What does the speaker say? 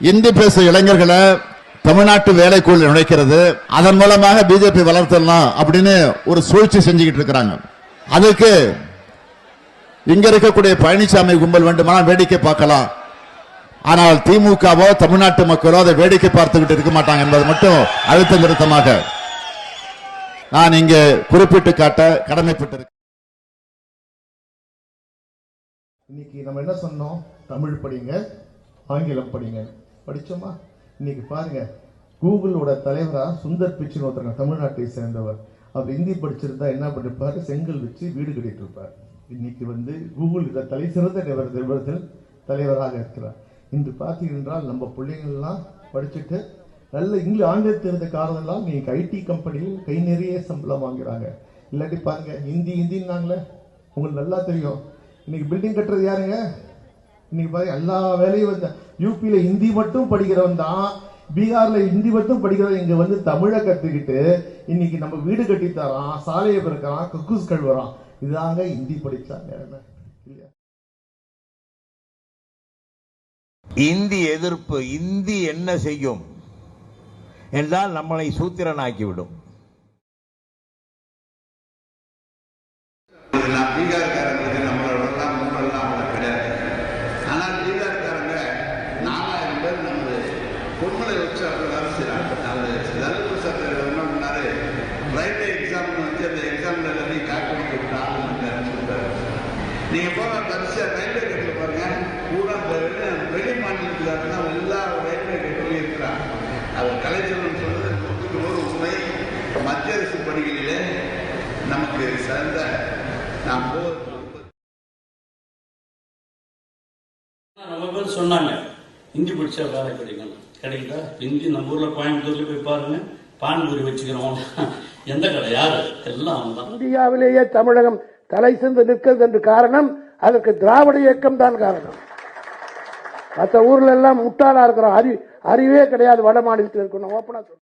இந்தி பேசும் இளைஞர்களை தமிழ்நாட்டு வேலைக்குள் நுழைக்கிறது, அதன் மூலமாக பிஜேபி வளர்த்தலாம் அப்படின்னு ஒரு சூழ்ச்சி செஞ்சுக்கிட்டு இருக்கிறாங்க. அதுக்கு இங்க இருக்கக்கூடிய பழனிசாமி கும்பல் வேண்டுமானால் வேடிக்கை பார்க்கலாம். ஆனால் திமுகவோ தமிழ்நாட்டு மக்களோ அதை வேடிக்கை பார்த்துக்கிட்டு இருக்க மாட்டாங்க என்பது மட்டும் அழுத்த நிறுத்தமாக நான் இங்கே குறிப்பிட்டு காட்ட கடமைப்பட்டிருக்கேன். இன்னைக்கு நம்ம என்ன சொன்னோம்? தமிழ் படிங்க, ஆங்கிலம் படிங்க. படிச்சோமா? இன்னைக்கு பாருங்க, கூகுளோட தலைவரா சுந்தர் பிச்சைன்னு ஒருத்தர் தமிழ்நாட்டை சேர்ந்தவர். அவர் ஹிந்தி படிச்சிருந்தா என்ன பண்ணிருப்பாரு? செங்கல் வச்சு வீடு கட்டிட்டு இருப்பார். இன்னைக்கு கூகுள் தலை சிறந்த தலைவராக இருக்கிறார். இன்று பார்த்தீங்கன்னா நம்ம பிள்ளைங்கள்லாம் படிச்சுட்டு நல்ல ஆங்கிலம் தெரிந்த காரணம்லாம் நீங்க ஐடி கம்பெனியில் கை நிறைய சம்பளம் வாங்குறாங்க. இல்லாட்டி பாருங்க, ஹிந்தின்னாங்களே, உங்களுக்கு நல்லா தெரியும். இன்னைக்கு பில்டிங் கட்டுறது யாருங்க? இன்னைக்கு பாருங்க, எல்லா வேலையும் யூபியில ஹிந்தி மட்டும் படிக்கிறவன் தான், பீகார்ல ஹிந்தி மட்டும் படிக்கிறவன் இங்க தமிழை கத்துக்கிட்டு இன்னைக்கு நம்ம வீடு கட்டி தரான், சாலையை பிறக்கிறான், கக்கூஸ் கழுவுறான். இதாங்க ஹிந்தி படிச்சாங்க. இல்லையா? இந்தி எதிர்ப்பு, இந்தி என்ன செய்யும் என்றால் நம்மளை சூத்திரனாக்கிவிடும். பீகார்காரங்களுக்கு நம்மளோட மூணெல்லாம் அவங்க கிடையாது. ஆனால் பீகார்காரங்க 4000 பேர் நம்ம பொண்ணுகளை வச்சு அவங்க வேலை செய்யறாங்க. லலித் பிரசாத் என்ன பண்ணாரு? ரயில்வே எக்ஸாம் அந்த எக்ஸாம்ல எல்லாத்தையும் காக்கி விட்டு சொல்றாரு. நீங்க போற கடைசியா ரயில்வே கேட்ல பாருங்க, கூட வெளி மாநிலத்தில் தான் எல்லா ரயில்வே கேட்கலையும் இருக்கிறாங்க. அவர் கலைச்செல்வன் சொன்னது 100% உண்மை. மத்திய அரசு பணிகளிலே நமக்கு சிறந்த நாம் நம்ம பேர் சொன்னாங்க ஹிந்தி படிச்சா வேலை கிடைக்குதா? ஹிந்தி நம்ம ஊர்ல கோயம்புத்தூர்ல போய் பாருங்க, பான்பூரி வச்சுக்கிறோம். எந்த கடை? யாரு? எல்லாம் தான். இந்தியாவிலேயே தமிழகம் தலை சிறந்து நிற்கிறது என்று காரணம் அதற்கு திராவிட இயக்கம் தான் காரணம். மற்ற ஊர்ல எல்லாம் முட்டாளா இருக்கிறோம், அறிவே கிடையாது. வட மாநிலத்தில் இருக்கணும். ஓப்பனா